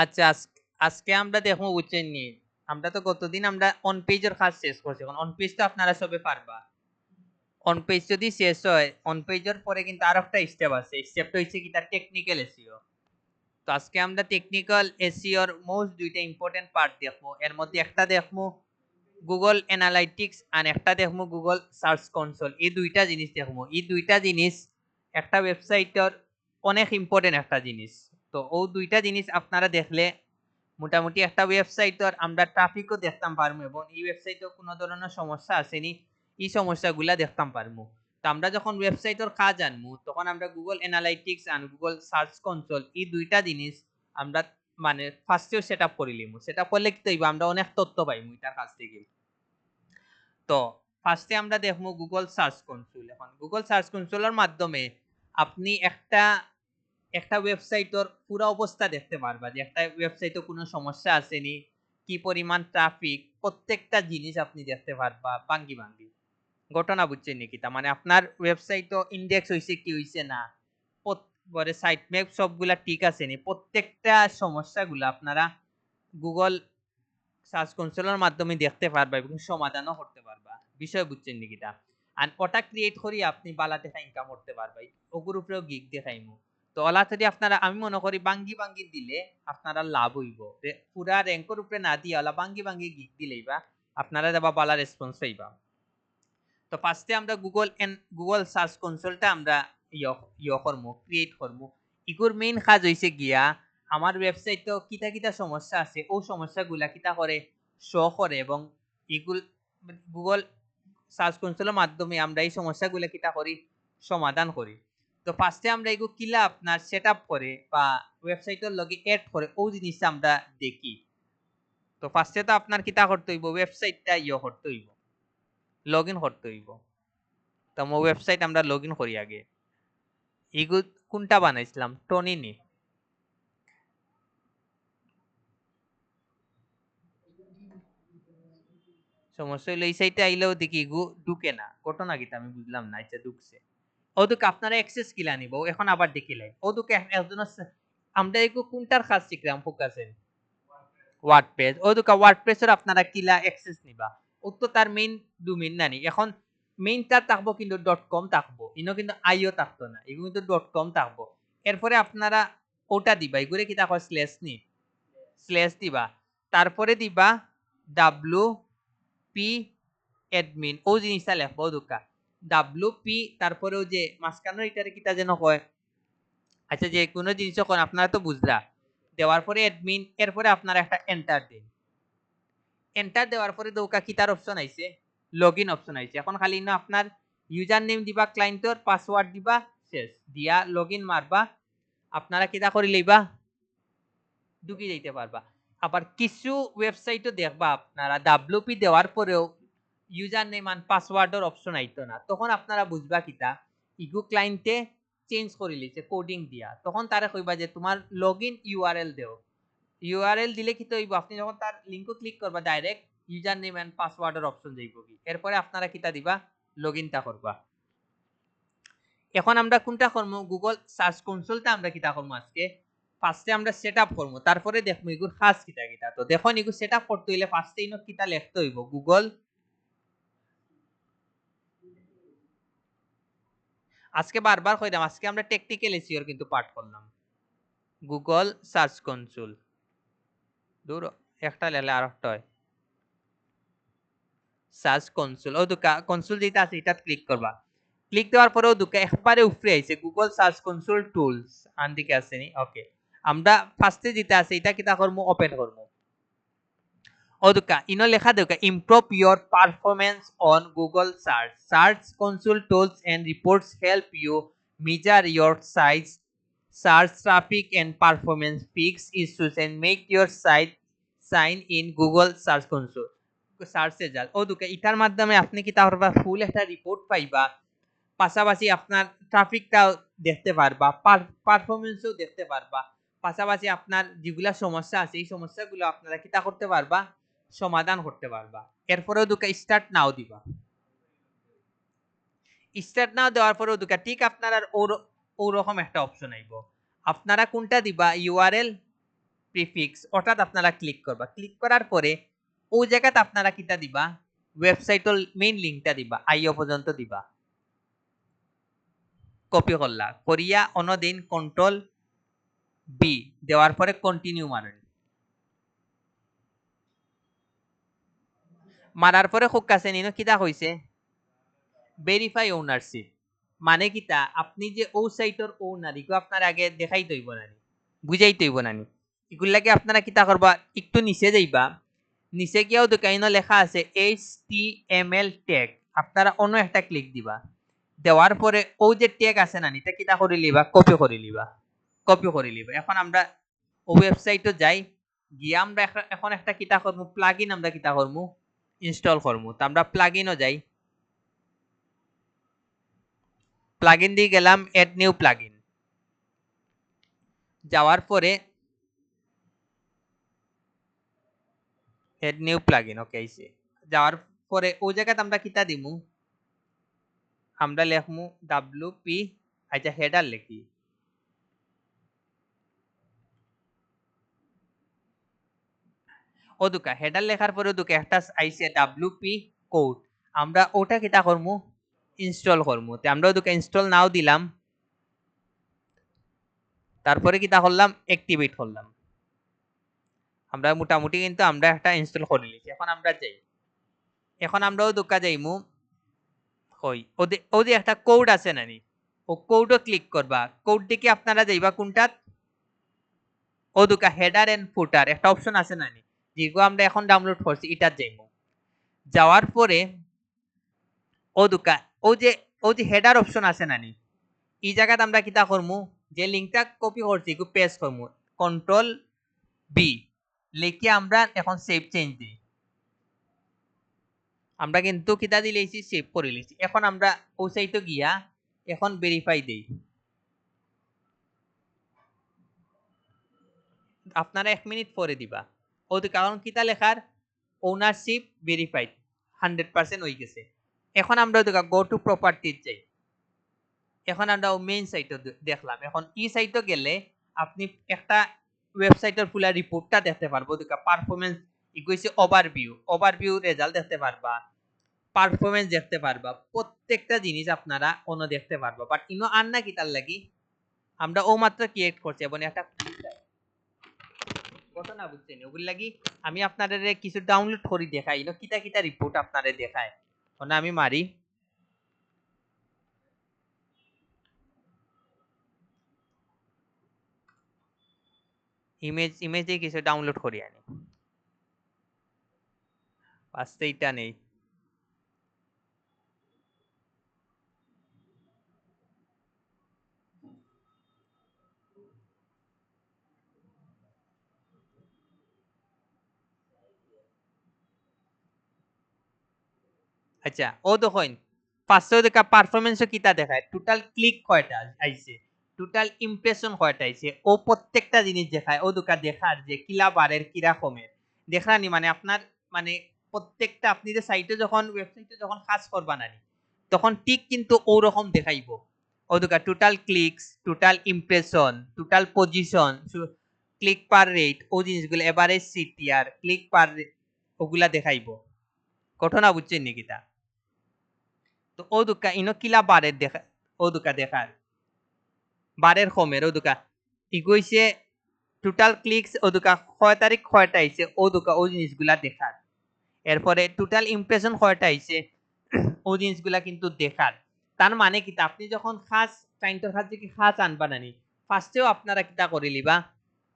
আচ্ছা, আজকে আমরা দেখবো বুঝছেন নি, আমরা তো গতদিন আমরা অন পেজের কাজ শেষ করছি। এখন অন পেজ তো আপনারা সবে পারবা। অন পেজ যদি শেষ হয়, অন পেজের পরে কিন্তু আর একটা স্টেপ আছে। স্টেপটা হচ্ছে কি, তার টেকনিক্যাল এসইও। তো আজকে আমরা টেকনিক্যাল এসইওর মোস্ট দুইটা ইম্পর্টেন্ট পার্ট দেখবো। এর মধ্যে একটা দেখবো গুগল অ্যানালাইটিক্স আর একটা দেখবো গুগল সার্চ কনসোল। এই দুইটা জিনিস দেখবো। এই দুইটা জিনিস একটা ওয়েবসাইটের অনেক ইম্পর্টেন্ট একটা জিনিস। তো ও দুইটা জিনিস আপনারা দেখলে মোটামুটি একটা ওয়েবসাইটের আমরা ট্রাফিকও দেখতাম পারবো এবং এই ওয়েবসাইটে কোনো ধরনের সমস্যা আসেনি, এই সমস্যাগুলা দেখতাম পারবো। তো আমরা যখন ওয়েবসাইটের কাজ আনবো তখন আমরা গুগল অ্যানালাইটিক্স আর গুগল সার্চ কনসোল এই দুইটা জিনিস আমরা মানে ফার্স্টেও সেট আপ করে লিমু। সেট আপ করলে কি হইব, আমরা অনেক তথ্য পাইমু এটার কাছ থেকে। তো ফার্স্টে আমরা দেখবো গুগল সার্চ কনসোল। এখন গুগল সার্চ কনসোলের মাধ্যমে আপনি একটা একটা ওয়েবসাইটের পুরো অবস্থা দেখতে পারবা, যে একটা ওয়েবসাইটে কোনো সমস্যা আসেনি, কি পরিমাণ ট্রাফিক, প্রত্যেকটা জিনিস আপনি দেখতে পারবা ভাঙ্গি ভাঙ্গি। ঘটনা বুঝছেন নাকি? তার মানে আপনার ওয়েবসাইটও ইন্ডেক্স হইছে কি হইছে না, পরে সাইট ম্যাপ সবগুলা ঠিক আছে নি, প্রত্যেকটা সমস্যাগুলো আপনারা গুগল সার্চ কনসোলের মাধ্যমে দেখতে পারবা এবং সমাধানও করতে পারবা। বিষয় বুঝছেন নাকি? তা আর ওটা ক্রিয়েট করি আপনি বালা টাকা ইনকাম করতে পারবা। ওগুর উপরেও গিগ দেখাইমু। তো ওলা যদি আপনারা, আমি মনে করি বাঙ্গি বাঙ্গি দিলে আপনারা লাভ হইব। পুরা র্যাঙ্কের উপরে না দিয়ে ওলা বাঙ্গি বাঙ্গি গিগ দিলেই বা আপনারা যাবা বালা রেসপন্স পাইবা। তো ফার্স্টে আমরা গুগল সার্চ কনসোলটা আমরা করবো, ক্রিয়েট করবো। ইগুর মেইন কাজ হইছে গিয়া আমার ওয়েবসাইটে কিতা কিতা সমস্যা আছে ও সমস্যাগুলা কিতা করে শো করে এবং ইগুল গুগল সার্চ কনসোলের মাধ্যমে আমরা এই সমস্যাগুলা কিতা করি, সমাধান করি। তো ফার্স্টে আমরা এগু কিলা আপনার সেট আপ করে বা ওয়েবসাইটের লগে এড করে ও জিনিসটা আমরা দেখি। তো ফার্স্টে তো আপনার কিতা করতে হইব, ওয়েবসাইটটা করতে হইব, লগ ইন করতে হইব। তো মো ওয়েবসাইট আমরা লগ ইন করি আগে। ইগু কোনটা বানাইছিলাম, টনিনি। সমস্যা হইলো এই সাইটে আইলেও দেখি ইগু ঢুকে না, ঘটনা কিতা আমি বুঝলাম না। আচ্ছা ঢুকছে, ওদুকে আপনারা অ্যাক্সেস কিলা নিব এখন আবার দেখিলেন ওদুকে একজন আমরা এগু কোনটার কাজ শিখলাম ফোকাসেন ওয়ার্ডপ্রেস। ওদুকে ওয়ার্ডপ্রেসের আপনারা কিলা অ্যাক্সেস নিবা, ও তো তার মেইন ডোমেইন নানি। এখন মেইনটা থাকবো কিন্তু .com থাকবো, ইনো কিন্তু আইও থাকতো না, এগুলো কিন্তু .com থাকবো। এরপরে আপনারা ওটা দিবা, এগুলো কি থাকো স্ল্যাশ নি, স্ল্যাশ দিবা, তারপরে দিবা WP অ্যাডমিন, ও জিনিসটা লেখবো দোকা WP, তারপরে ও যে মাঝখানের এটারে কিটা যেন কয়। আচ্ছা যে কোনো জিনিস যখন আপনারা তো বুঝলা, দেওয়ার পরে অ্যাডমিন, এরপরে আপনারা একটা এন্টার দিন। এন্টার দেওয়ার পরে দোকা কিটার অপশন আইছে, লগইন অপশন আইছে। এখন খালি না আপনার ইউজার নেম দিবা, ক্লায়েন্টর পাসওয়ার্ড দিবা, শেষ দিয়া লগইন মারবা, আপনারা কিটা করে লইবা, ঢুকে যাইতে পারবা। আবার কিছু ওয়েবসাইটও দেখবা আপনারা WP দেওয়ার পরেও ইউজার নেম আর পাসওয়ার্ডের অপশন আইতো না, তখন আপনারা বুঝবা কিতা ইগু ক্লায়েন্টে চেঞ্জ করে লিছে কোডিং দিয়া। তখন তারা কইবা যে তোমার লগইন ইউআরএল দেও। ইউআরএল দিলে কি হইব, আপনি যখন তার লিংকও ক্লিক করবা ডাইরেক্ট ইউজার নেম এন্ড পাসওয়ার্ডের অপশন যাইব কি, এরপরে আপনারা কিতা দিবা, লগইনটা করবা। এখন আমরা কোনটা করব, গুগল সার্চ কনসোলটা আমরা কিতা করব আজকে। ফার্স্টে আমরা সেটআপ করব, তারপরে দেখব ইগুর খাস কিতা কিতা। তো দেখুন ইগু সেটআপ করতে হইলে ফার্স্টে ইনো কিতা লিখতে হইব, গুগল, আজকে বারবার কইলাম আজকে আমরা টেকনিক্যাল এসইওর কিন্তু পাঠ করলাম। গুগল সার্চ কনসোল, দূর একটা লেলে আরেকটা হয় সার্চ কনসোল। ও দুকা কনসোল যেটা আছে এটা ক্লিক করবা। ক্লিক দেওয়ার পরেও দুকা একবারে উপরে আইছে গুগল সার্চ কনসোল টুলস, আন দিকে আছে নি। ওকে, আমরা ফার্স্টে যেটা আছে এটা কিতা করব, ওপেন করব। Oduka, ino lekha duka improve your performance on Google search. Search console tools and reports help you measure your site, search traffic and performance, fix issues and make your site sign in Google Search Console. Search result ও দুকে এটার মাধ্যমে আপনি কি তারপর ফুল একটা report পাইবা, পাশাপাশি আপনার ট্রাফিকটাও দেখতে পারবা, পারফরমেন্সও দেখতে পারবা, পাশাপাশি আপনার যেগুলা সমস্যা আছে এই সমস্যাগুলো আপনারা কিতা করতে পারবা, সমাধান করতে পারবা। এরপরেও দুকা স্টার্ট নাও দিবা। স্টার্ট নাও দেওয়ার পরেও দুকা ঠিক আপনার আর ওরকম একটা অপশন আইব, আপনারা কোনটা দিবা, ইউআরএল প্রিফিক্স অর্থাৎ আপনারা ক্লিক করবা, ক্লিক করার পরে ওই জায়গাতে আপনারা কিটা দিবা ওয়েবসাইটের মেইন লিংকটা দিবা আইও পর্যন্ত দিবা, কপি করলা করিয়া অন্যদিন কন্ট্রোল বি দেওয়ার পরে কন্টিনিউ মারেন, মারার পরে খুব কাছে নিন কিটা হইছে ভেরিফাই ওনারশিপ, মানে কিটা আপনি যে ও সাইটের ওনার ইগো আপনার আগে দেখাই তৈব নানি বুঝাই তৈব নানি, এগুলো লাগে আপনারা কিটা করবা একটু নিচে যাইবা, নিচে গিয়েও দোকানে লেখা আছে HTML ট্যাগ, আপনারা অন্য একটা ক্লিক দিবা, দেওয়ার পরে ও যে ট্যাগ আছে না নিতে কিটা করে লিবা কপি করে লিবা, কপি করে লিবা। এখন আমরা ও ওয়েবসাইটে যাই, গিয়ে আমরা এখন একটা কিটা করবো প্লাগইন, আমরা কিটা করবো ইনস্টল করবো, তো আমরা প্লাগইনও যাই, প্লাগইন দিয়ে গেলাম এড নিউ প্লাগইন, যাওয়ার পরে এড নিউ প্লাগইন ওকে আইছে, যাওয়ার পরে ওই জায়গাতে আমরা কিটা দিমু, আমরা লিখমু WP, আচ্ছা হেডার লিখি, ও দুকা হেডার লেখার পরে দুকা একটা আইছে WP কোড, আমরা ওটা কিটা করমু ইনস্টল করমু, তে আমরা দুকা ইনস্টল নাও দিলাম, তারপরে কিটা করলাম অ্যাক্টিভেট করলাম, আমরা মোটামুটি কিন্তু আমরা একটা ইনস্টল করে নিয়েছি। এখন আমরা যাই, এখন আমরাও দুকা যাইমু কই ও যে একটা কোড আছে নানি, ও কোডও ক্লিক করবা, কোড দিকে আপনারা যাইবা কোনটা ও দুকা হেডার এন্ড ফুটার একটা অপশন আছে নানি, যেগুলো আমরা এখন ডাউনলোড করছি এটা যাইমু, যাওয়ার পরে ও দুকা ও যে হেডার অপশন আছে নানি, এই জায়গাতে আমরা কিতা করমু যে লিংকটা কপি করছি এগু পেস্ট করমু, কন্ট্রোল বি লিখে আমরা এখন সেভ চেঞ্জ দিই, আমরা কিন্তু কিতা দিলেছি সেভ করে লিছি। এখন আমরা ও সাইটে গিয়া এখন ভেরিফাই দেই, আপনারা 1 মিনিট পরে দিবা, ও কারণ কিতা লেখার ওনারশিপ ভেরিফাইড 100% হয়ে গেছে। এখন আমরা গো টু প্রপার্টিজ যাই, এখন আমরা মেইন সাইটে দেখলাম, এখন ই সাইটে গেলে আপনি একটা ওয়েবসাইটের পুরা রিপোর্টটা দেখতে পারবো, পারফরম্যান্স ইকুইছে ওভারভিউ রেজাল্ট দেখতে পারবা, পারফরম্যান্স দেখতে পারবা, প্রত্যেকটা জিনিস আপনারা অন্য দেখতে পারবা, বাট ইনো আর না কি তার লাগি আমরা ও মাত্র ক্রিয়েট করছি এবং একটা ঘটনা বুঝছেন ওগুলো লাগি আমি আপনাদের কিছু ডাউনলোড করি দেখাই, ইনো কিতা কিতা রিপোর্ট আপনাদের দেখায়, ওনা আমি মারি ইমেজ দিয়ে কিছু ডাউনলোড করি আনি, আসতে এটা নেই, আচ্ছা ও দেখুন পাঁচশো দেখা পারফরমেন্সও কিতা দেখায়, টোটাল ক্লিক কয়টা আইছে, টোটাল ইমপ্রেশন কয়টা আইছে, ও প্রত্যেকটা জিনিস দেখায়, ও দুকা দেখার যে কিলা বাড়ের কিরা কমের দেখানি, মানে আপনার মানে প্রত্যেকটা আপনি যে সাইটে যখন ওয়েবসাইটে যখন কাজ করবা নানি তখন ঠিক কিন্তু ওরকম দেখাইবো, ও দুকা total clicks, total impression, total position, click per rate, ও জিনিসগুলো এভারেজ সিটিআর ক্লিক পার ওগুলা দেখাইবো, ঘটনা বুঝছেন নাকি তা, তো ও দুকা ইনো কিলা বারের দেখা, ও দুকা দেখার বারের কমের ও দুকা ইগইছে টোটাল ক্লিকস ও দুকা কয় তারিখ কয়টা আইছে ও দুকা ও জিনিসগুলা দেখার, এরপরে টোটাল ইমপ্রেশন কয়টা আইছে ও জিনিসগুলা কিন্তু দেখার, তার মানে কি আপনি যখন খাস ক্লায়েন্টের কাছে কি খাস আনবা নানি ফার্স্টেও আপনারা কিটা করে লিবা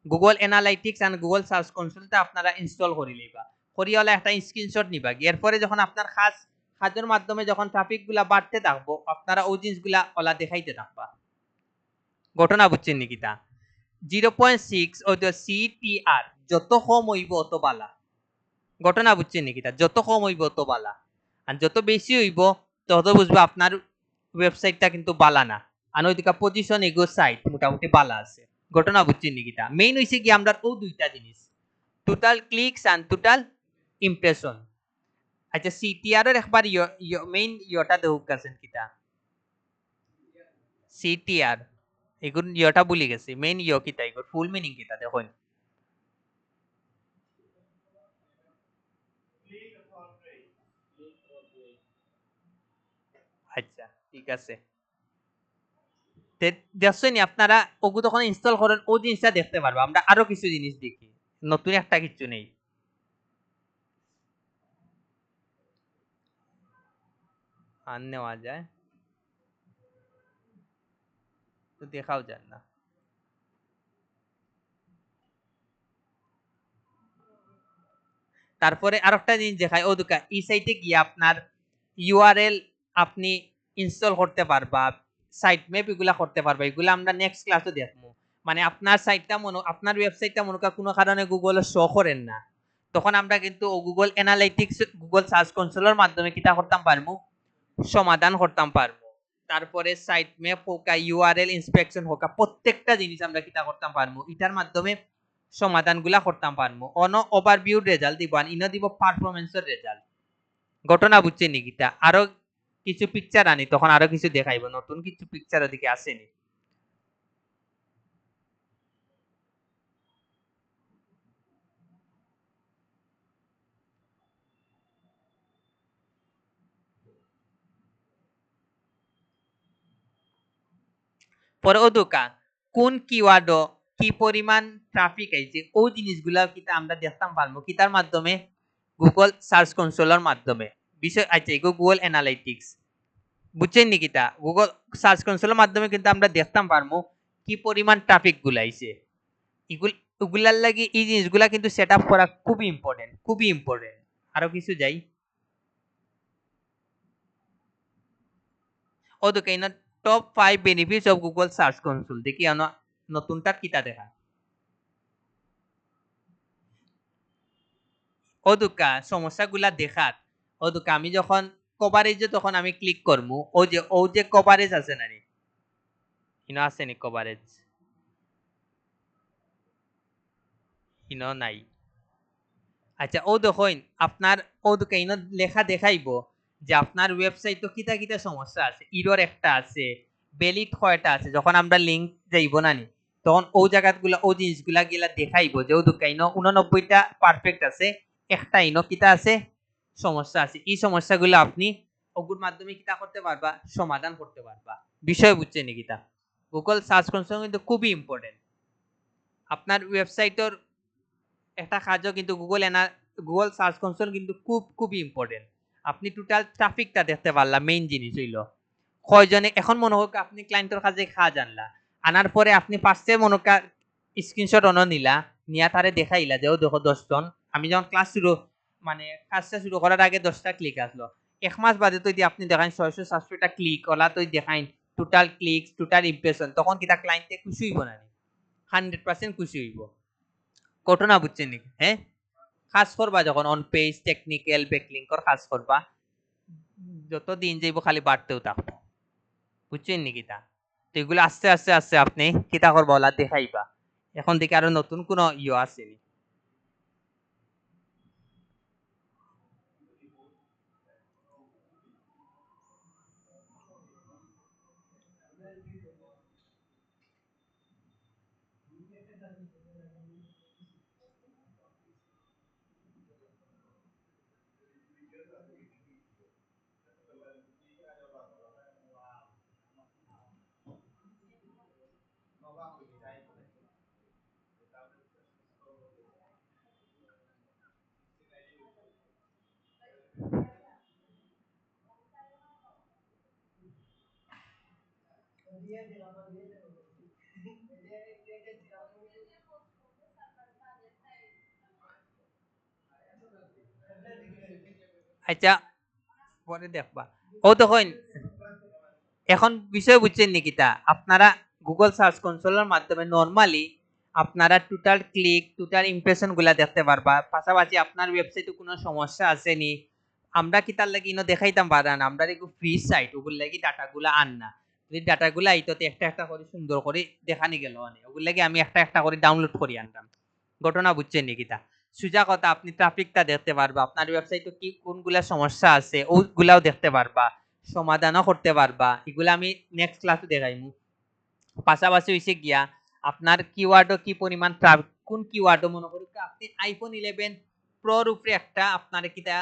Google Analytics and Google Search কনসোলটা আপনারা ইনস্টল করে লিবা, করিয়ালে একটা স্ক্রিনশট নিবা, এরপরে যখন আপনার খাস কাজের মাধ্যমে যখন ট্রাফিক গুলা বাড়তে থাকবো আপনারা ওই জিনিসগুলা ওলা দেখাইতে থাকবা, ঘটনা বুঝছেন নাকি তা 0.6 ও সিটিআর যত কম হইব অত বালা, ঘটনা বুঝছেন নাকি তা যত কম হইব অত বালা, আর যত বেশি হইব তত বুঝবো আপনার ওয়েবসাইটটা কিন্তু বালা না, আর ওইদিকে পজিশন এগো সাইট মোটামুটি বালা আছে, ঘটনা বুঝছেন নাকি তা মেইন হইছে কি আমরা ও দুইটা জিনিস total clicks and total impression. আচ্ছা সিটিআর এর একবার মেইন ইয়োটা দেউক আছেন কিটা সিটিআর এগুন ইয়োটা ভুলে গেছি, মেইন ইয়ো কিটা এগুর ফুল মিনিং কিটা দেখুন, ঠিক আছে দেখছেন আপনারা ওগু তখন ইনস্টল করেন ও জিনিসটা দেখতে পারবো আমরা আরো কিছু জিনিস দেখি নতুন একটা কিছু নেই আর নেওয়া যায় তো দেখাও যায় না তারপরে আরেকটা জিনিস দেখায় ও দুকা এই সাইটে গিয়ে আপনার ইউআরএল আপনি ইনস্টল করতে পারবা সাইট ম্যাপ এগুলা করতে পারবা এগুলা আমরা নেক্সট ক্লাসে দেখবো মানে আপনার সাইটটা আপনার ওয়েবসাইটটা মনে করেন কোনো কারণে গুগলে শো করেন না তখন আমরা কিন্তু গুগল অ্যানালাইটিক্স গুগল সার্চ কনসোলের মাধ্যমে কিটা করতাম পারবো সমাধান করতাম পারবো তারপরে সাইট ম্যাপ হোক ইউআরএল ইন্সপেকশন হোক প্রত্যেকটা জিনিস আমরা কিটা করতাম পারবো এটার মাধ্যমে সমাধানগুলা করতাম পারবো অন ওভারভিউ রেজাল্ট দিব আর ইনো দিব পারফরম্যান্সের রেজাল্ট ঘটনা বুঝছে নিকিতা আরো কিছু পিকচার আনি তখন আরো কিছু দেখাইব নতুন কিছু পিকচার ওদিকে আসেনি পরে ও দোকান কোন কিওয়ার্ড কি পরিমাণ ট্রাফিক আইছে ও জিনিসগুলা কিতা আমরা দেখতাম পারবো কিতার মাধ্যমে গুগল সার্চ কনসোলের মাধ্যমে বিষয় আছে গুগল অ্যানালাইটিক্স বুঝছেন নি কিতা গুগল সার্চ কনসোলের মাধ্যমে কিন্তু আমরা দেখতাম পারবো কি পরিমাণ ট্রাফিক গুলা আইছে এগুলার লাগি এই জিনিসগুলা কিন্তু সেট আপ করা খুবই ইম্পর্টেন্ট আরো কিছু যাই ও তো কেন top 5 benefits of Google search console দেখি আনো নতুনটা কিতা দেখা ও দুকা সমস্যাগুলা দেখাত ও দুকা আমি যখন কভারেজে তখন আমি ক্লিক করমু ও যে কভারেজ আছে না রে ইনো আছে নি কভারেজ ইনো নাই আচ্ছা ও দেখুন আপনার ও দুকা ইনো লেখা দেখাইব যে আপনার ওয়েবসাইট তো কিতা কিতা সমস্যা আছে ইরর একটা আছে ভ্যালিড কয়টা আছে যখন আমরা লিংক যাইব না নি তখন ও জায়গাগুলা ও জিনিসগুলা গিলা দেখাইব যে ও দুকা ইনো 89টা পারফেক্ট আছে একটা ইনো কিতা আছে সমস্যা আছে এই সমস্যাগুলো আপনি ওগুর মাধ্যমে কিতা করতে পারবা সমাধান করতে পারবা বিষয় বুঝছেন নি কিতা গুগল সার্চ কনসোল কিন্তু খুবই ইম্পর্টেন্ট আপনার ওয়েবসাইটের একটা কাজও কিন্তু গুগল সার্চ কনসোল কিন্তু খুবই ইম্পর্টেন্ট আপনি টোটাল ট্রাফিকটা দেখতে পারলা মেইন জিনিস হইল কয়জনে এখন মনে হোক আপনি ক্লায়েন্টের কাছে খা জানলা আনার পরে আপনি পাশে মনে হোক স্ক্রিনশট অন নিলা নিয়া তারে দেখাইলা যে ও দেখো 10 জন আমি যখন ক্লাস শুরু মানে কাজটা শুরু করার আগে 10টা ক্লিক আসলো এক মাস বাদে তো আপনি দেখান 600-700টা ক্লিক ওলা তো দেখাইন টোটাল ক্লিক টোটাল ইমপ্রেশন তখন কিটা ক্লায়েন্টে খুশি হইব না 100% খুশি হইব ঘটনা বুঝছেন নাকি হ্যাঁ কাজ করবা যখন অন পেজ টেকনিক্যাল ব্যাকলিংকর কাজ করবা যত দিন যাইব খালি বাড়তেও থাকবো বুঝছেন নাকি তা তো এগুলো আস্তে আস্তে আস্তে আপনি কিতা করবা ওলা দেখাইবা এখন থেকে আরো নতুন কোন ইয়ে আসেনি আচ্ছা পরে দেখবা ও তখন এখন বিষয় বুঝছেন নাকি তা আপনারা গুগল সার্চ কনসোলের মাধ্যমে নরমালি আপনারা টোটাল ক্লিক টোটাল ইমপ্রেশন গুলা দেখতে পারবা পাশাপাশি আপনার ওয়েবসাইটে কোনো সমস্যা আছে নি আমরা কি তার লাগি ইনো দেখাইতাম পারান আমরা একটু ফ্রি সাইট ওগুলো লাগি ডাটাগুলা আন না যদি ডাটাগুলা আইততে একটা একটা করে সুন্দর করে দেখানি গেল অনেক ওগুলো লাগি আমি একটা একটা করে ডাউনলোড করে আনতাম ঘটনা বুঝছেন নাকি তা সোজা কথা আপনি ট্রাফিকটা দেখতে পারবা আপনার ওয়েবসাইটে কি কোনগুলা সমস্যা আছে ওগুলাও দেখতে পারবা সমাধানও করতে পারবা এগুলা আমি নেক্সট ক্লাসে দেখাইমু পাশাপাশি হইছে গিয়া আপনার কিওয়ার্ডও কি পরিমাণ কোন কিওয়ার্ডও মনে করি আপনি আইফোন 11 প্রোর উপরে একটা আপনার কিটা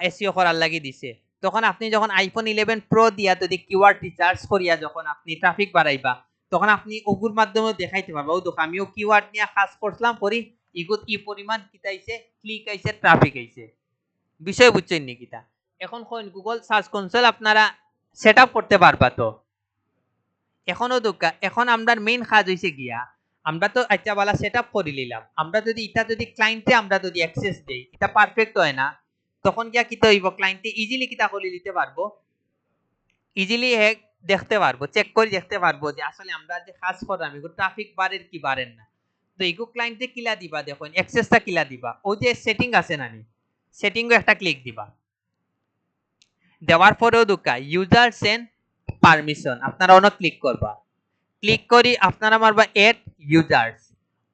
এসইও করার লাগি দিছে তখন আপনি যখন আইফোন 11 প্রো দিয়া যদি কিওয়ার্ড রিসার্চ করিয়া যখন আপনি ট্রাফিক বাড়াইবা তখন আপনি ওগুর মাধ্যমে দেখাইতে পারবা ও দেখো আমিও কিওয়ার্ড নিয়ে কাজ করলাম করি ইগুত কি পরিমাণ কিতাইছে ক্লিক আইছে ট্রাফিক আইছে বিষয় বুঝছেন নি কিতা এখন কোন গুগল সার্চ কনসোল আপনারা সেটআপ করতে পারবা তো এখনো দোকা এখন আমরার মেইন কাজ হইছে গিয়া আমরা তো আচ্ছা বালা সেটআপ করে নিলাম আমরা যদি এটা যদি ক্লায়েন্টে আমরা যদি অ্যাক্সেস দেই এটা পারফেক্ট হয় না তখন গিয়া কিতা হইব ক্লায়েন্টে ইজিলি কিতা করে দিতে পারবো ইজিলি হ্যাক দেখতে পারবো চেক করে দেখতে পারবো যে আসলে আমরা যে কাজ করলাম এগুলো ট্রাফিক বাড়ের কি বাড়েন না তো এগো ক্লায়েন্টে কিলা দিবা দেখুন অ্যাক্সেসটা কিলা দিবা ও যে সেটিং আছে নানি সেটিংও একটা ক্লিক দিবা দেওয়ার পরেও দুকা ইউজার সেন্ড পারমিশন আপনারা অন ক্লিক করবা ক্লিক করি আপনারা মারবা এড ইউজার্স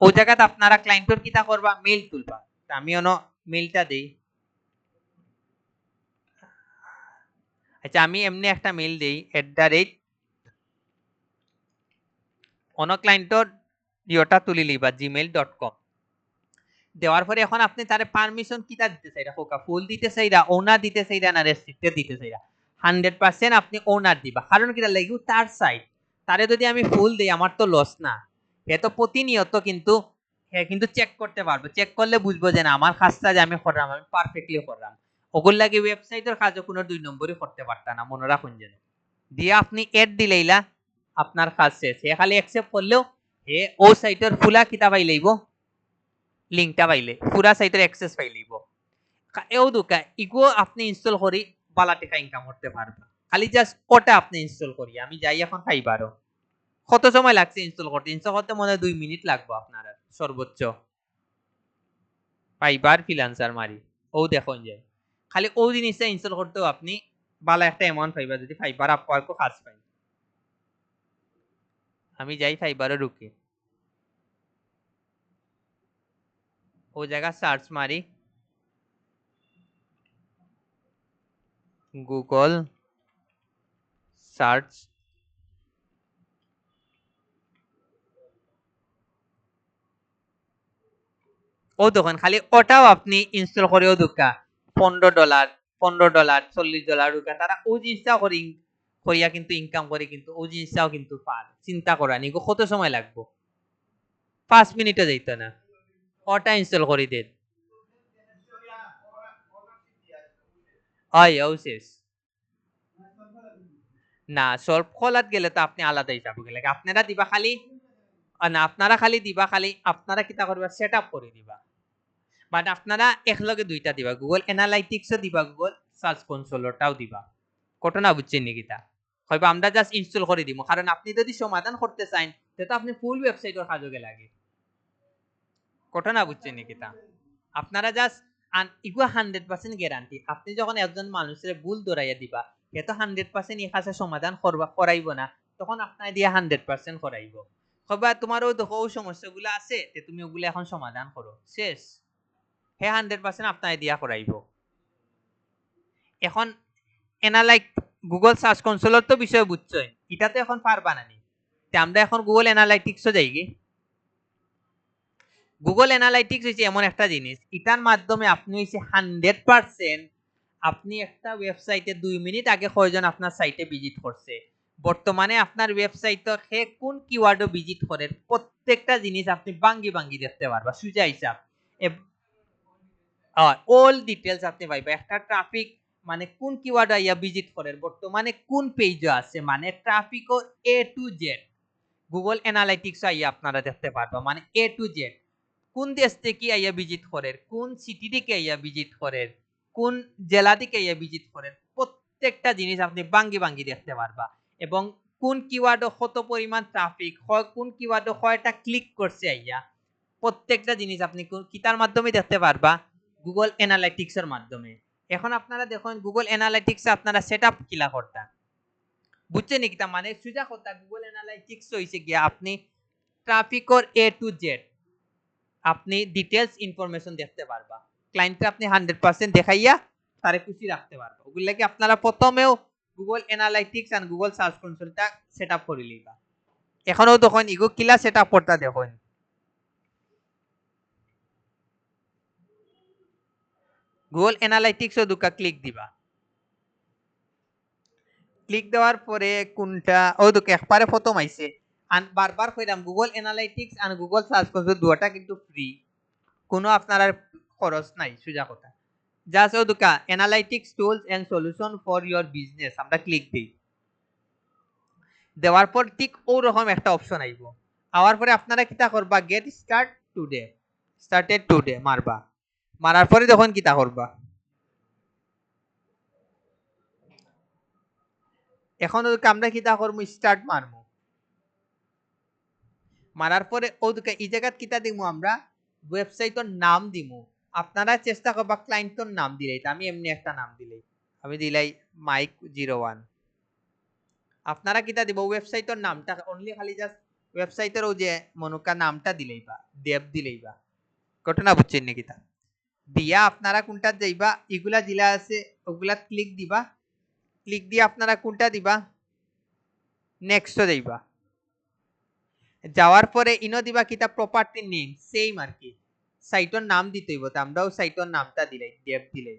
ও জায়গাতে আপনারা ক্লায়েন্টর কিতা করবা মেইল তুলবা আমি অন মেইলটা দেই আচ্ছা আমি এমনি একটা মেইল দেই অন ক্লায়েন্টর ইয়োটা তুলি লিবা gmail.com দেওয়ার পরে এখন আপনি তারে পারমিশন কিতা দিতে চাইরা কোকা ফুল দিতে চাইরা ওনার দিতে চাইরা না রেস্ট্রিক্টেড দিতে চাইরা 100% আপনি ওনার দিবা কারণ কিটা লাগিও তার সাইড তারে যদি আমি ফুল দেই আমার তো লস না এ তো প্রতিনিয়ত কিন্তু হ্যাঁ কিন্তু চেক করতে পারবো চেক করলে বুঝবো যে না আমার কাজটা যে আমি করলাম আমি পারফেক্টলি করলাম ওগুর লাগে ওয়েবসাইটের কাজও কোনো 2 নম্বরই করতে পারতা না মনে রাখুন যেন দিয়ে আপনি এড দিলেইলা আপনার কাজ শেষ হে খালি অ্যাকসেপ্ট করলেও হে ও সাইটের ফুলা কিতা পাই লইব লিংকটা পাইলে পুরা সাইটের অ্যাক্সেস পাই লইব এও দুকা ইগো আপনি ইনস্টল করি বালা টাকা ইনকাম করতে পারবা খালি জাস্ট ওটা আপনি ইনস্টল করি আমি যাই এখন ফাইবারও কত সময় লাগছে ইনস্টল করতে মনে হয় 2 মিনিট লাগবে আপনার সর্বোচ্চ ফাইবার ফ্রিল্যান্সার মারি ও দেখুন যায় খালি ও জিনিসটা ইনস্টল করতেও আপনি বালা একটা অ্যামাউন্ট পাইবা যদি ফাইবার আপওয়ার্কও কাজ পাই আমি যাই ফাইবারও ঢুকি ও জায়গা সার্চ মারি গুগল সার্চ ও তখন খালি ওটাও আপনি ইনস্টল করেও দুকা $15 $15 $40 ঢুকা তারা ও জিনিসটাও করি করিয়া কিন্তু ইনকাম করে কিন্তু ও জিনিসটাও কিন্তু পার চিন্তা করা নি কত সময় লাগবে 5 মিনিটে যাইতো না ওটা ইনস্টল করে দেন ও শেষ না সলভ খোলাত গেলে তো আপনি আলাদা হিসাব গেলে আপনারা দিবা খালি না আপনারা খালি দিবা খালি আপনারা কিতা করবা সেটআপ করে দিবা বাট আপনারা একলগে দুইটা দিবা গুগল অ্যানালাইটিক্সও দিবা গুগল সার্চ কনসোলটাও দিবা ঘটনা বুঝছেন নাকি তা হয়তো আমরা জাস্ট ইনস্টল করে দিব কারণ আপনি যদি সমাধান করতে চান তাহলে আপনি ফুল ওয়েবসাইটের কাজে লাগে ঘটনা বুঝছেন নাকি তা আপনারা জাস্ট ইগুয়া 100% গ্যারান্টি আপনি যখন একজন মানুষের ভুল ধরাইয়া দিবা সে তো 100% এই কাজে সমাধান করবা করাইব না তখন আপনার দিয়ে 100% করাইব কবা তোমারও দেখো সমস্যাগুলো আছে তে তুমি ওগুলো এখন সমাধান করো শেষ হে 100% আপনার দিয়া করাইব এখন এনালাইক গুগল সার্চ কনসোলের তো বিষয় বুঝছই এটা তো এখন পারবা না নি তে আমরা এখন গুগল অ্যানালাইটিক্সও যাই কি গুগল অ্যানালাইটিক্স হচ্ছে এমন একটা জিনিস এটার মাধ্যমে আপনি হচ্ছে 100% আপনি একটা ওয়েবসাইটে 2 মিনিট আগে কয়জন আপনার সাইটে ভিজিট করছে বর্তমানে আপনার ওয়েবসাইটে হে কোন কিওয়ার্ডও ভিজিট করে প্রত্যেকটা জিনিস আপনি বাঙ্গি বাঙ্গি দেখতে পারবা সুজা হিসাব অল ডিটেইলস আপনি পাইবা একটা ট্রাফিক মানে কোন কিওয়ার্ড আইয়া ভিজিট করে বর্তমানে কোন পেজে আছে মানে traffic O A to Z Google analytics আইয়া আপনারা দেখতে পারবা মানে এ টু জেড কোন দেশ থেকে আইয়া ভিজিট করে কোন সিটি থেকে আইয়া ভিজিট করে কোন জেলা থেকে আইয়া ভিজিট করে প্রত্যেকটা জিনিস আপনি বাঙ্গি বাঙ্গি দেখতে পারবা এবং কোন কিওয়ার্ডে কত পরিমাণ ট্রাফিক হয় কোন কিওয়ার্ডে কয়টা ক্লিক করছে আইয়া প্রত্যেকটা জিনিস আপনি কিতার মাধ্যমে দেখতে পারবা গুগল অ্যানালাইটিক্স এর মাধ্যমে এখন আপনারা দেখুন গুগল অ্যানালাইটিক্স আপনারা সেটআপ কিলা করতা বুঝছেন কি তা মানে সুজা কথা গুগল অ্যানালাইটিক্স হইছে গিয়া আপনি ট্রাফিকর এ টু জেড আপনি ডিটেইলস ইনফরমেশন দেখতে পারবা ক্লায়েন্টকে আপনি 100% দেখাইয়া তারে খুশি রাখতে পারবা ওগুলো লাগি আপনারা প্রথমেও Google Analytics and Google Search কনসোলটা সেটআপ করে লইবা এখনো তখন ইগো কিলা সেটআপ করতা দেখুন গুগল অ্যানালাইটিক্স ও দুকা ক্লিক দিবা ক্লিক দেওয়ার পরে কোনটা ও দুকে একবারে প্রথম আইছে আর বারবার কইরাম গুগল অ্যানালাইটিক্স আর গুগল সার্চ কনসোল দুটো কিন্তু ফ্রি কোনো আপনার আর খরচ নাই সোজা কথা জাস্ট ও দুকা analytics tools and solution for your business আমরা ক্লিক দিই দেওয়ার পর ঠিক ওরকম একটা অপশন আইব আওয়ার পরে আপনারা কিতা করবা গেট স্টার্টেড টুডে মারবা মারার পরে যখন কিতা করবা এখন আমরা কিতা করবো স্টার্ট মারমু মারার পরে ওদিকে এই জায়গাত কিতা দিমু আমরা ওয়েবসাইটের নাম দিমু আপনারা চেষ্টা করবা ক্লায়েন্টের নাম দিলেই আমি এমনি একটা নাম দিলেই আমি দিলাই মাইক 01 আপনারা কিতা দিব ওয়েবসাইটের নামটা অনলি খালি জাস্ট ওয়েবসাইটের ও যে মনুকা নামটা দিলেই বা দেব দিলেই বা ঘটনা বুঝছেন নাকি তা দিয়া আপনারা কোনটা যাইবা এগুলা জিলা আছে ওগুলা ক্লিক দিবা ক্লিক দিয়ে আপনারা কোনটা দিবা নেক্সট যাইবা যাওয়ার পরে ইনো দিবা কিতা প্রপার্টি নেম সেম আর কি সাইটের নাম দিতে হইব তো আমরাও সাইটের নামটা দিলাই দেব দিলাই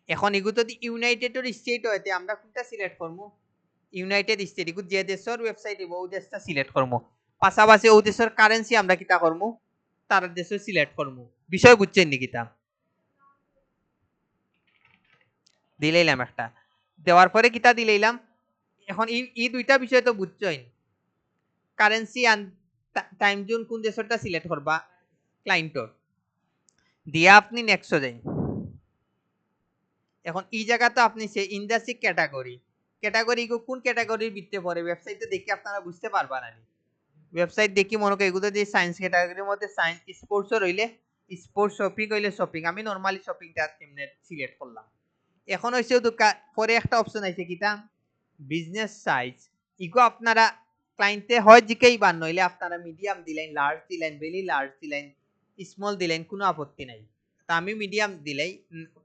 এখন এগু যদি ইউনাইটেডের স্টেট হইতে আমরা কোনটা সিলেক্ট করব ইউনাইটেড স্টেট এগু যে দেশের ওয়েবসাইট দিব ওই দেশটা সিলেক্ট করব পাশাপাশি ওই দেশের কারেন্সি আমরা কিতা করব তার দেশে সিলেক্ট করব বিষয় বুঝছেন নি কিতা দিলাইলাম একটা দেওয়ার পরে কিতা দিলাইলাম এখন এই দুইটা বিষয় তো বুঝছই কারেন্সি এন্ড টাইম জোন কোন দেশটা সিলেক্ট করবা ক্লায়েন্টর দিয়া আপনি নেক্সট যাই এখন এই জায়গাতে আপনি সে ইন্ডাস্ট্রি ক্যাটাগরি কোন ক্যাটাগরির ভিতরে পড়ে ওয়েবসাইটে দেখে আপনারা বুঝতে পারবা না ওয়েবসাইট দেখি মনে করি এগুলো যে সায়েন্স ক্যাটাগরির মধ্যে সায়েন্স স্পোর্টস রইলে স্পোর্টস শপিং হইলে শপিং আমি নরমালি শপিংটা এমনি সিলেক্ট করলাম এখন হইছে পরে একটা অপশন আছে কিটা বিজনেস সাইজ ইগো আপনারা ক্লায়েন্টে হয় জিকেই বান নইলে আপনারা মিডিয়াম দিলেন লার্জ দিলেন ভেরি লার্জ দিলেন স্মল দিলেন কোনো আপত্তি নাই তা আমি মিডিয়াম দিলাই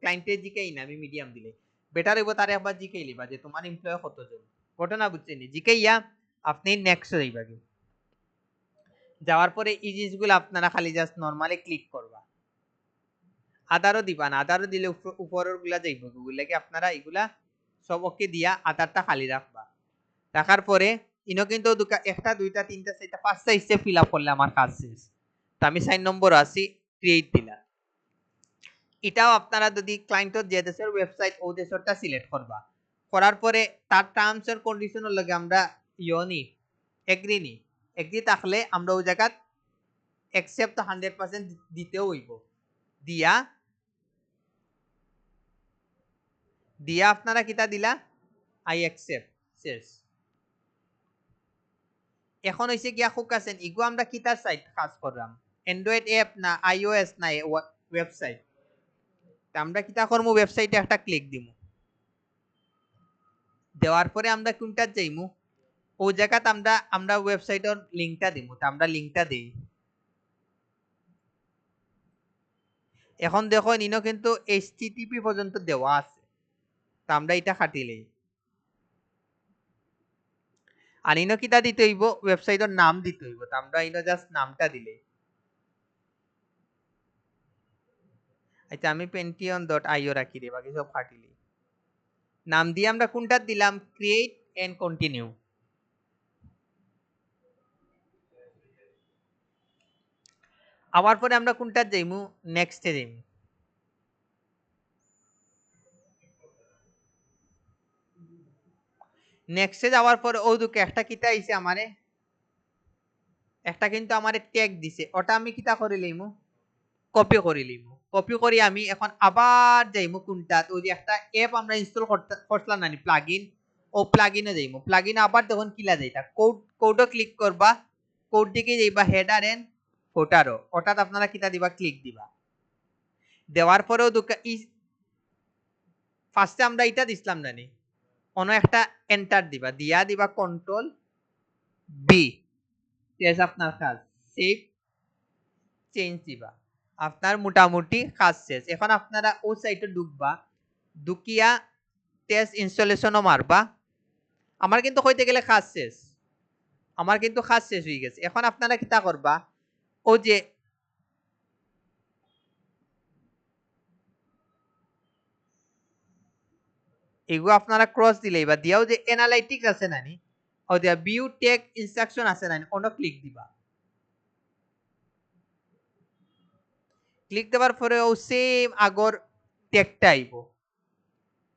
ক্লায়েন্টে জিকেই না আমি মিডিয়াম দিলাই বেটার হইব তারে আবার জিকেই লিবা যে তোমার এমপ্লয় কতজন ঘটনা বুঝছেন জিকেইয়া আপনি নেক্সট যাইবা যাওয়ার পরে এই জিনিসগুলো আপনারা খালি জাস্ট নরমালি ক্লিক করবা আধারও দিবা না আধারও দিলে উপরের গুলা যাইব গুগলে কি আপনারা এগুলা সব ওকে দিয়া আধারটা খালি রাখবা রাখার পরে ইনো কিন্তু একটা দুইটা তিনটা চারটা পাঁচটা স্টেপ ফিল আপ করলে আমার কাজ শেষ তো আমি 4 নম্বর আছি ক্রিয়েট দিলাম এটাও আপনারা যদি ক্লায়েন্টর যে দেশের ওয়েবসাইট ও দেশটা সিলেক্ট করবা করার পরে তার টার্মস এন্ড কন্ডিশনের লগে আমরা ইয়নি এগ্রি থাকলে আমরা ওই জায়গাত অ্যাকসেপ্ট 100% দিতেও হইব দিয়া আপনারা কিতা দিলা আই অ্যাকসেপ্ট শেষ এখন হইছে গিয়া খুব আছেন ইগো আমরা কিতার সাইট কাজ করলাম অ্যান্ড্রয়েড অ্যাপ না আইওএস না ওয়েবসাইট তা আমরা কিতা করবো ওয়েবসাইটে একটা ক্লিক দিমু দেওয়ার পরে আমরা কোনটা যাইমু ও জায়গাত আমরা ওয়েবসাইটের লিংকটা দিমু তা আমরা লিংকটা দেই এখন দেখো নিনো কিন্তু এইচটিটিপি পর্যন্ত দেওয়া আছে তা আমরা এটা খাটিলেই আর ইনো কিটা দিতে হইব ওয়েবসাইটের নাম দিতে হইব তা আমরা ইনো জাস্ট নামটা দিলেই আচ্ছা আমি pentium.io রাখি রে বাকি সব খাটিলি নাম দিয়ে আমরা কোনটা দিলাম ক্রিয়েট এন্ড কন্টিনিউ আবার পরে আমরা কোনটা যাইমু নেক্সটে যাইমু নেক্সটে যাওয়ার পর ও দুকে একটা কিতা আইছে আমারে একটা কিন্তু আমারে ট্যাগ দিছে ওটা আমি কিতা করে লইমু কপি করে লইমু কপি করি আমি এখন আবার যাইমু কোনটা ওই যে একটা অ্যাপ আমরা ইনস্টল করলাম না প্লাগইন ও প্লাগইনে যাইমু প্লাগইনে আবার তখন কিলা যাইতা কোডও ক্লিক করবা কোড দিকে যাইবা হেডার এন্ড ফোটারও ওটাতে আপনারা কিতা দিবা ক্লিক দিবা দেওয়ার পরেও ফার্স্টে আমরা এটা দিছিলাম জানি অন্য একটা এন্টার দিবা দিবা কন্ট্রোল বি শেষ আপনার কাজ সেভ চেঞ্জ দিবা আপনার মোটামুটি কাজ শেষ এখন আপনারা ও সাইটে ঢুকবা ঢুকিয়া টেস্ট ইনস্টলেশনও মারবা আমার কিন্তু হইতে গেলে কাজ শেষ আমার কিন্তু কাজ শেষ হয়ে গেছে এখন আপনারা কিতা করবা ও যে এগুলো আপনারা ক্রস দিলেই বা দিয়াও যে অ্যানালাইটিক্স আছে নানি ও দিয়া ভিউ টেক ইনস্ট্রাকশন আছে নানি অন্য ক্লিক দিবা ক্লিক দেওয়ার পরে ও সেম আগর টেকটা আইব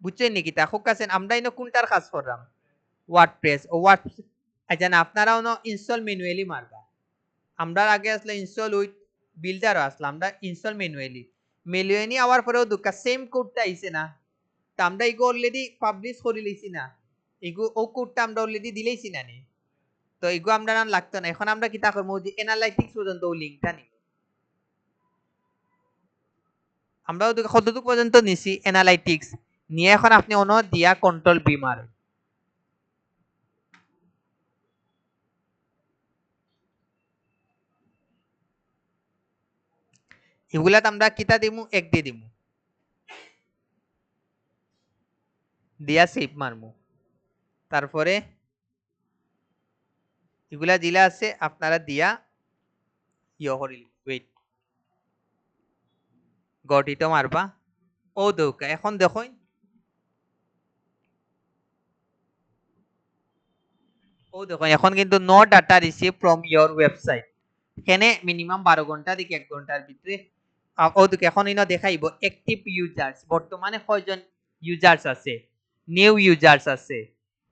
বুঝছেন নাকি তা খুব কাছেন আমরা ইনো কোনটার কাজ করলাম ওয়ার্ডপ্রেস ও ওয়ার্ডপ্রেস আচ্ছা না আপনারাও না ইনস্টল ম্যানুয়ালি মারবা আমরা আগে আসলে ইনস্টল উইথ বিল্ডার আসলে আমরা ইনস্টল ম্যানুয়ালি আওয়ার পরেও দুকা সেম কোডটা আইছে না তা আমরা এগো অলরেডি পাবলিশ করে লইছি না এগো ও কোডটা আমরা অলরেডি দিলেইছি না নি তো এগো আমরা না লাগতো না এখন আমরা কিতা করব যে অ্যানালাইটিক্স পর্যন্ত ও লিংকটা নিব আমরা ওদিকে কতটুকু পর্যন্ত নিছি অ্যানালাইটিক্স নিয়ে এখন আপনি অন্য দিয়া কন্ট্রোল বি মারেন এগুলাত আমরা কিতা দিমু এক দিয়ে দিমু দিয়া সেভ মারমু তারপরে এগুলা দিলা আছে আপনারা দিয়া ইয়ে ওয়েট গঠিত মারবা ও দৌকা এখন দেখুন ও দেখুন এখন কিন্তু no data receive from your website এখানে মিনিমাম 12 ঘন্টা থেকে 1 ঘন্টার ভিতরে ও দেখো এখন ইনো দেখাইব অ্যাক্টিভ ইউজার্স বর্তমানে কয়জন ইউজার্স আছে নিউ ইউজার্স আছে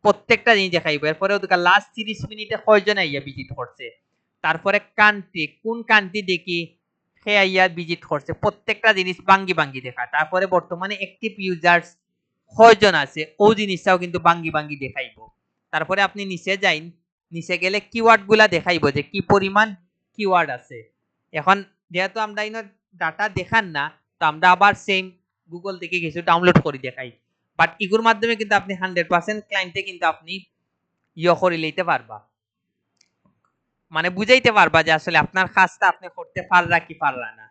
প্রত্যেকটা জিনিস দেখাইব এরপরে ওদিকে লাস্ট 30 মিনিটে কয়জন আইয়া ভিজিট করছে তারপরে কান্ট্রি কোন কান্ট্রি দেখি সে আইয়া ভিজিট করছে প্রত্যেকটা জিনিস বাঙ্গি বাঙ্গি দেখা তারপরে বর্তমানে অ্যাক্টিভ ইউজার্স কয়জন আছে ও জিনিসটাও কিন্তু বাঙ্গি বাঙ্গি দেখাইব তারপরে আপনি নিচে যাইন নিচে গেলে কিওয়ার্ড গুলা দেখাইব যে কি পরিমাণ কিওয়ার্ড আছে এখন যেহেতু আমরা ইনো ডাটা দেখান না তো আমরা আবার সেম গুগল থেকে কিছু ডাউনলোড করে দেখাই বাট ইগুর মাধ্যমে কিন্তু আপনি 100% ক্লায়েন্টে কিন্তু আপনি ইয়ে করে লইতে পারবা মানে বুঝাইতে পারবা যে আসলে আপনার কাজটা আপনি করতে পাররা কি পাররা না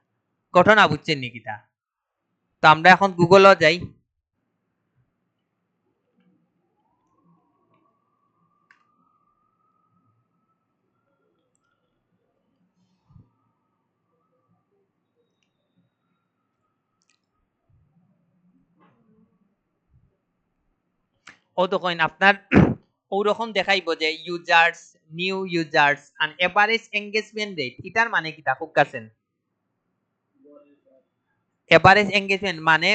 ঘটনা বুঝছেন নাকি তা তো আমরা এখন গুগলও যাই ও তো কইন আপনার ওরকম দেখাইব যে users new users and average engagement rate এটার মানে কি তা খুব কাছেন এভারেজ এনগেজমেন্ট মানে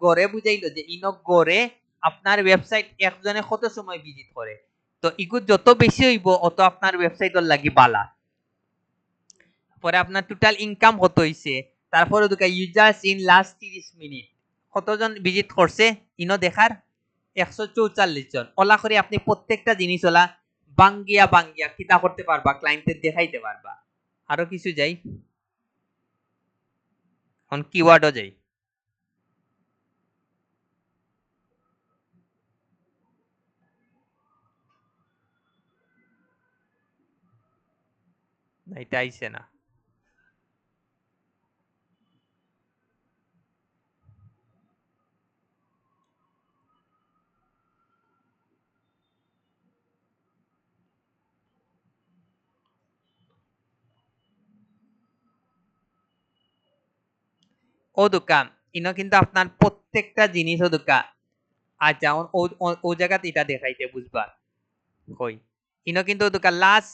গড়ে বুঝাইলো যে ইনো গড়ে আপনার ওয়েবসাইট একজনে কত সময় ভিজিট করে তো ইগু যত বেশি হইব অত আপনার ওয়েবসাইটর লাগি বালা পরে আপনার টোটাল ইনকাম কত হইছে তারপরে দুকা ইউজার্স ইন লাস্ট 30 মিনিট কতজন ভিজিট করছে ইনো দেখার 144 জন ওলা করে আপনি প্রত্যেকটা জিনিস ওলা বাঙ্গিয়া বাঙ্গিয়া কিতা করতে পারবা ক্লায়েন্টের দেখাইতে পারবা আরো কিছু যাই এখন কিওয়ার্ডও যাই এটা আইছে না ও দোকান ইনো কিন্তু আপনার প্রত্যেকটা জিনিস ও দোকান আচ্ছা ও জায়গাতে এটা দেখাইতে বুঝবা কই ইনো কিন্তু দোকান লাস্ট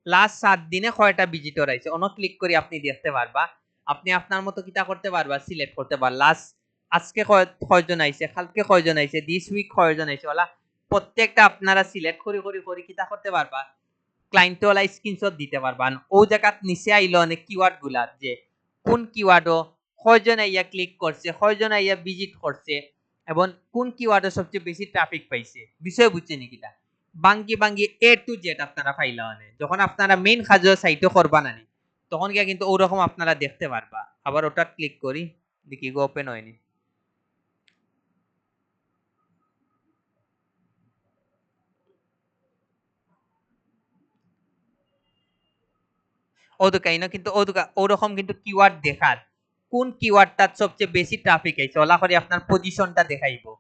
লাস্ট 7 দিনে কয়টা ভিজিটর আইছে অন ক্লিক করে আপনি দেখতে পারবা আপনি আপনার মতো কিটা করতে পারবা সিলেক্ট করতে পারবা লাস্ট আজকে কয়জন আইছে কালকে কয়জন আইছে দিস উইক কয়জন আইছে ওলা প্রত্যেকটা আপনারা সিলেক্ট করে করে করে কিটা করতে পারবা ক্লায়েন্টে ওলা স্ক্রিনশট দিতে পারবা ও জায়গাত নিচে আইলো অনেক কিওয়ার্ড গুলা যে কোন কিওয়ার্ডও কয়জন আইয়া ক্লিক করছে কয়জন আইয়া ভিজিট করছে এবং কোন কিওয়ার্ডে সবচেয়ে বেশি ট্রাফিক পাইছে বিষয় বুঝছে নাকি তা বাঙ্গি বাঙ্গি এ টু জেড আপনারা ফাইলা আনে যখন আপনারা মেইন কাজ সাইটে করবা না তখন গিয়া কিন্তু ওরকম আপনারা দেখতে পারবা আবার ওটা ক্লিক করি দেখি গো ওপেন হয়নি ওদুকাইনো কিন্তু ওরকম কিন্তু কিওয়ার্ড দেখার কোন কিওয়ার্ডটা সবচেয়ে বেশি ট্রাফিক আইছে ওলা করে আপনার পজিশনটা দেখাইবো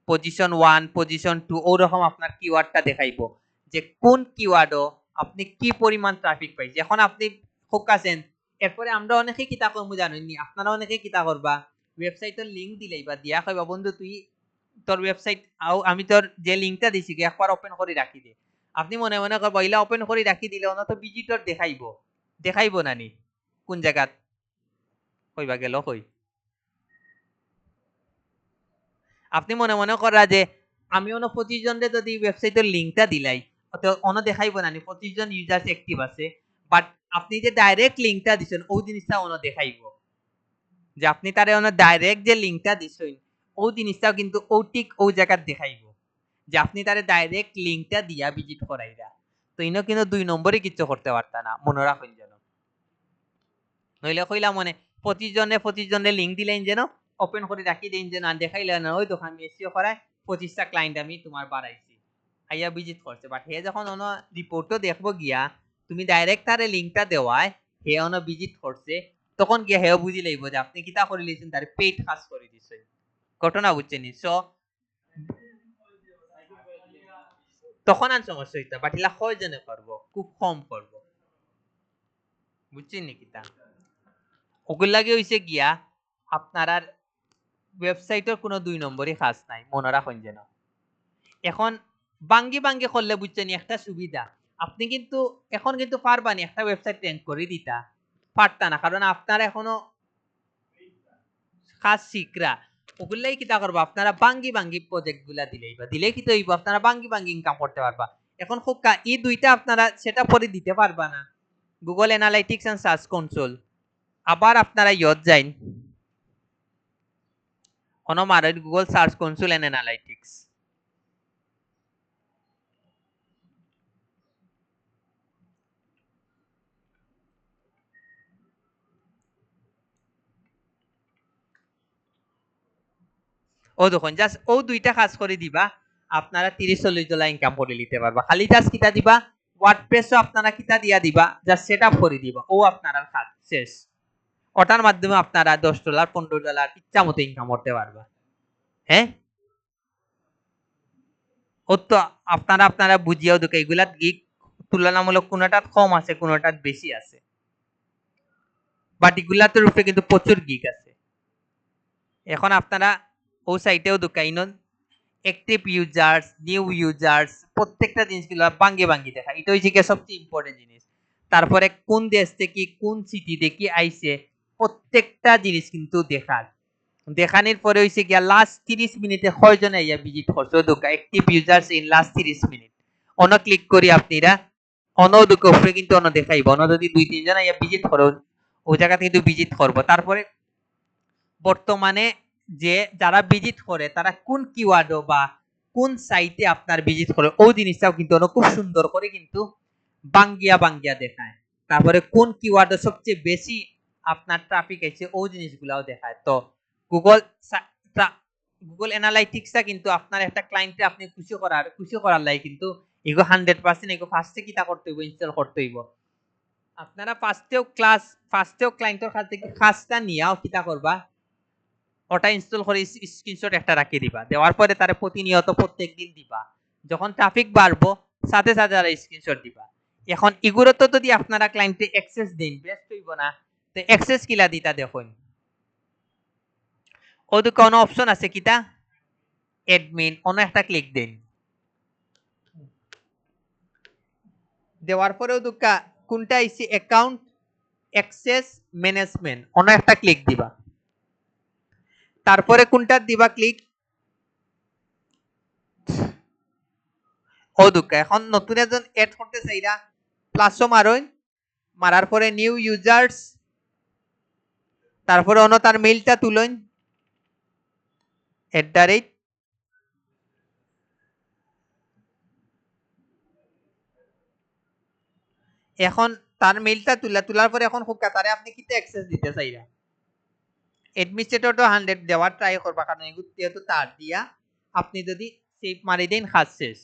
পজিশন 1 পজিশন 2 ওরকম আপনার কিওয়ার্ডটা দেখাইবো যে কোন কিওয়ার্ডও আপনি কি পরিমাণ ট্রাফিক পাইছে এখন আপনি ফোকাসেন এরপরে আমরা অনেকে কিতা করবো জানেননি আপনারা অনেকে কিতা করবা ওয়েবসাইটের লিংক দিলেই বা দিয়া কইবা বন্ধু তুই তোর ওয়েবসাইট আমি তোর যে লিঙ্কটা দিছি একবার ওপেন করে রাখি দে, আপনি মনে মনে করবো ইলা ওপেন করে রাখি দিলে অনত ভিজিটর দেখাইবো নানি কোন জায়গাত কইবা গেল কই আপনি মনে মনে করা যে আমি অন্য 25 জনরে যদি ওয়েবসাইটের লিংকটা দিলাই তো অন্য দেখাইবো না 25 জন ইউজার্স অ্যাক্টিভ আছে, বাট আপনি যে ডাইরেক্ট লিংকটা দিছেন ওই জিনিসটা অন্য দেখাইবো, যে আপনি তারে অন্য ডাইরেক্ট যে লিংকটা দিছেন ওই জিনিসটাও কিন্তু ও ঠিক ওই জায়গা দেখাইবো যে আপনি তারে ডাইরেক্ট লিংকটা দিয়া ভিজিট করাইরা। তো ইনো কিন্তু 2 নম্বরে কিছু করতে পারতা না, মনে রাখুন যেন। নইলে কইলা মনে 25 জনে লিংক দিলেন যেন ওপেন করে রাখি দেন যেন আর দেখাইলেন না ওই দোকান এসিও করায় 25টা ক্লায়েন্ট আমি তোমার বাড়াইছি আইয়া ভিজিট করছে, বাট হে যখন অন্য রিপোর্টও দেখবো গিয়া তুমি ডাইরেক্ট তারে লিংকটা দেওয়ায় হে অন্য ভিজিট করছে, তখন গিয়া হেও বুঝি লইব যে আপনি কিতা করে লিছেন তারে পেইড কাজ করে দিছেন। ঘটনা বুঝছেন? সো তখন আর সমস্যা হইতা, বাট ইলা কয় জনে করব, খুব কম করব, বুঝছেন নি কিতা? ওগুল লাগে হইছে গিয়া আপনার আর ওয়েবসাইটের কোনো 2 নম্বরই কাজ নাই, মনে রাখুন যেন। এখন বাঙ্গি করলে বুঝছেন একটা সুবিধা, আপনি কিন্তু এখন কিন্তু পারবানি একটা ওয়েবসাইট র্যাঙ্ক করে দিতা পারতা না, কারণ আপনারা এখনো কাজ শিখরা। ওগুলাই কিতা করবো আপনারা বাঙ্গি প্রজেক্ট গুলা দিলেই কি তো আপনারা বাঙ্গি ইনকাম করতে পারবা। এখন হোক্কা এই দুইটা আপনারা সেটা পরে দিতে পারবা না, Google Analytics and search console. আবার আপনারা ইয়ত যাইন অনমারের Google search console and analytics. ও দেখুন জাস্ট ও দুইটা কাজ করে দিবা আপনারা 30-40 ডলার ইনকাম করে নিতে পারবা। খালি জাস্ট কিতা দিবা ওয়ার্ডপ্রেসও আপনারা কিতা দিয়া দিবা জাস্ট সেটআপ করে দিবা, ও আপনারা কাজ শেষ। ওটার মাধ্যমে আপনারা 10 ডলার 15 ডলার ইচ্ছা মতো ইনকাম করতে পারবা। হ্যাঁ ও তো আপনারা বুঝিয়াও দেখো এগুলা গিগ তুলনামূলক কোনটা কম আছে কোনটা বেশি আছে, বাট এগুলার উপরে কিন্তু প্রচুর গিগ আছে। এখন আপনারা ও সাইটেও দোকাইন অ্যাক্টিভ ইউজার্স নিউ ইউজার্স প্রত্যেকটা জিনিসগুলো বাঙ্গি দেখা, এটা হচ্ছে কি সবচেয়ে ইম্পর্টেন্ট জিনিস। তারপরে কোন দেশ থেকে কোন সিটি থেকে আইছে প্রত্যেকটা জিনিস কিন্তু দেখানোর পরে হইছে গিয়া লাস্ট 30 মিনিটে কয়জন আইয়া ভিজিট করছে দোকা active users in last 30 minute on click করি আপনারা অন দোকা উপরে কিন্তু অন দেখাইব, অন যদি 2-3 জন আইয়া ভিজিট করো ওই জায়গাতে কিন্তু ভিজিট করব। তারপরে বর্তমানে যে যারা ভিজিট করে তারা কোন কিওয়ার্ডও বা কোন সাইটে আপনার ভিজিট করে ওই জিনিসটাও কিন্তু খুব সুন্দর করে কিন্তু বাঙ্গিয়া দেখায়। তারপরে কোন কিওয়ার্ডে সবচেয়ে বেশি আপনার ট্রাফিক আছে ওই জিনিসগুলাও দেখায়। তো গুগল অ্যানালাইটিক্সটা কিন্তু আপনার একটা ক্লায়েন্টে আপনি খুশি করার লাগে কিন্তু এগো 100% এগো ফার্স্টে কিটা করতে হইব ইনস্টল করতে হইব। আপনারা ফার্স্টেও ক্লায়েন্টের কাছ থেকে কাজটা নিয়াও কিটা করবা ওটা ইনস্টল করে স্ক্রিনশট একটা রাখি দিবা, দেওয়ার পরে তারে প্রতিনিয়ত প্রত্যেকদিন দিবা, যখন ট্রাফিক বাড়বো সাথে সাথে তারা স্ক্রিনশট দিবা। এখন এগুলো তো যদি আপনারা ক্লায়েন্টে অ্যাক্সেস দেন বেস্ট হইব না, তো অ্যাক্সেস কিলা দিতা দেখুন ওদের কোনো অপশন আছে কিটা অ্যাডমিন অন্য একটা ক্লিক দেন, দেওয়ার পরেও দুকা কোনটা আইছে অ্যাকাউন্ট অ্যাক্সেস ম্যানেজমেন্ট অন্য একটা ক্লিক দিবা, তারপরে কোনটা দিবা ক্লিক ও দুকা এখন নতুন একজন এড করতে চাইরা প্লাসও মারুন, মারার পরে নিউ ইউজার্স, তারপরে অন্য তার মেইলটা তুলুন @ এখন তার মেইলটা তোলার পরে এখন খুব কাতারে আপনি কিতে অ্যাক্সেস দিতে চাইরা অ্যাডমিনিস্ট্রেটর তো 100 দেওয়ার ট্রাই করবা, কারণ এগুলো যেহেতু তার দিয়া আপনি যদি সেভ মারি দেন কাজ শেষ,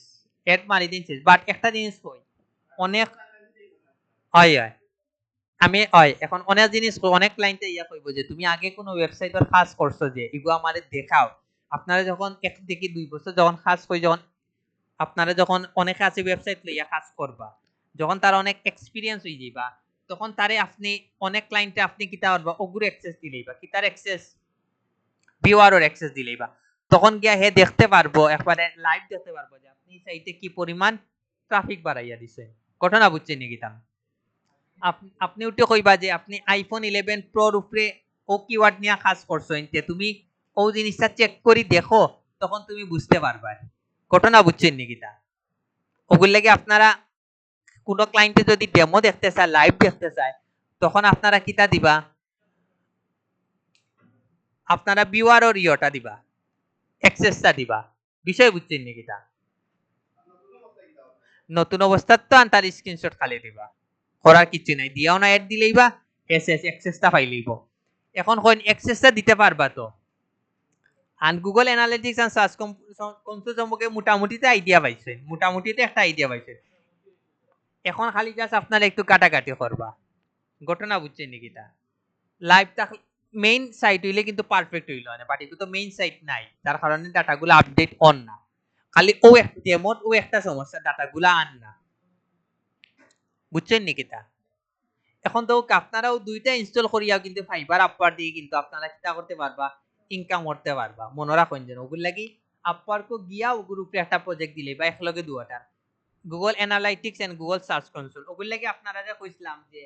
এড মারি দেন শেষ। বাট একটা জিনিস কই অনেক হয় আমি এখন অনেক জিনিস অনেক ক্লায়েন্টে ইয়া কইব যে তুমি আগে কোনো ওয়েবসাইটের কাজ করছো যে এগুলো আমারে দেখাও। আপনারা যখন 1 থেকে 2 বছর যখন কাজ কই যখন আপনারা যখন অনেকে আছে ওয়েবসাইট লইয়া কাজ করবা, যখন তার অনেক এক্সপেরিয়েন্স হই যাইবা তখন তারে আপনি অনেক ক্লায়েন্টে আপনি কিতা করবা ওগুলো অ্যাক্সেস দিলেইবা, কিতার অ্যাক্সেস ভিউয়ারর অ্যাক্সেস দিলেইবা। তখন গিয়া হে দেখতে পারবো, একবারে লাইভ দেখতে পারবো যে আপনি সাইটে কি পরিমাণ ট্রাফিক বাড়াইয়া দিছেন। ঘটনা বুঝছেন নাকি? তাম আপনি উঠে কইবা যে আপনি আইফোন 11 প্রোর উপরে ও কিওয়ার্ড নিয়ে কাজ করছেন, তে তুমি ও জিনিসটা চেক করি দেখো, তখন তুমি বুঝতে পারবা। ঘটনা বুঝছেন নাকি? তা ওগুলো লাগে আপনারা কোনো ক্লায়েন্টে যদি ডেমো দেখতে চায়, লাইভ দেখতে চায়, তখন আপনারা কিতা দিবা, আপনারা ভিউয়ার ওর ইয়টা দিবা, অ্যাক্সেসটা দিবা। বিষয় বুঝছেন নাকি? তা নতুন অবস্থার তো তার স্ক্রিনশট খালি দিবা, করার কিছু নাই, দিয়াও না অ্যাড দিলেই বা এসএস অ্যাক্সেসটা পাইলেইব। এখন কোন অ্যাক্সেসটা দিতে পারবা তো, আর Google Analytics and search console সম্পর্কে মোটামুটিতে আইডিয়া পাইছেন, মোটামুটিতে একটা আইডিয়া পাইছেন। এখন খালি জাস্ট আপনারা একটু কাটাকাটি করবা। ঘটনা বুঝছেন নাকি? তা লাইভটা মেইন সাইট হইলে কিন্তু পারফেক্ট হইল না, বাট এগুলো তো মেইন সাইট নাই, তার কারণে ডাটাগুলো আপডেট অন না। খালি ও একটা ডেমোর ও একটা সমস্যা, ডাটাগুলো আন না। বুঝছেন নাকি? তা এখন তো আপনারাও দুইটা ইনস্টল করিয়াও কিন্তু ফাইবার আপওয়ার দিয়ে কিন্তু আপনারা কিটা করতে পারবা, ইনকাম করতে পারবা। মনে রাখুন যেন ওগুলো লাগি আপওয়ার্কও গিয়া ওগুর উপরে একটা প্রজেক্ট দিলে বা একলগে দুয়াটা Google Analytics and Google search console, ওগুলো লাগি আপনারা যে কইছিলাম যে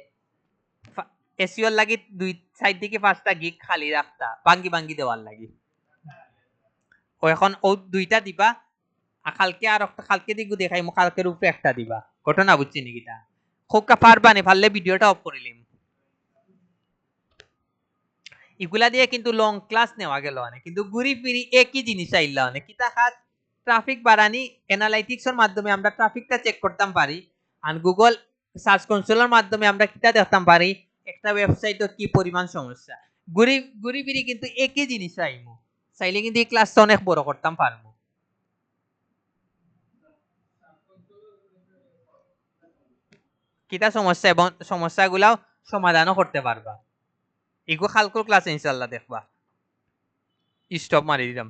এসইও লাগি দুই সাইড থেকে 5টা গিগ খালি রাখতা, ভাঙ্গি ভাঙ্গি দেওয়ার লাগি। ও এখন ও দুইটা দিবা, কালকে আর একটা কালকে দিগু দেখাই, কালকের উপরে একটা দিবা। ঘটনা বুঝছি নাকি? তা খুব পারবা না পারলে ভিডিওটা অফ করিলিম। এগুলা দিয়ে কিন্তু লং ক্লাস নেওয়া গেল না, কিন্তু ঘুরি ফিরি একই জিনিস আইলা অনেক কিতা খাত ট্রাফিক বাড়ানি অ্যানালাইটিক্স এর মাধ্যমে আমরা ট্রাফিকটা চেক করতাম পারি, আর গুগল সার্চ কনসোলের মাধ্যমে আমরা কিতা দেখতাম পারি একটা ওয়েবসাইটে কি পরিমাণ সমস্যা। ঘুরি ঘুরি ফিরি কিন্তু একই জিনিস আইমু, চাইলে কিন্তু এই ক্লাসটা অনেক বড় করতাম পারবো। কিতা সমস্যা এবং সমস্যাগুলাও সমাধানও করতে পারবা। এগুলো খালকুর ক্লাসে ইনশাআল্লাহ দেখবা। স্টপ মারি দিলাম।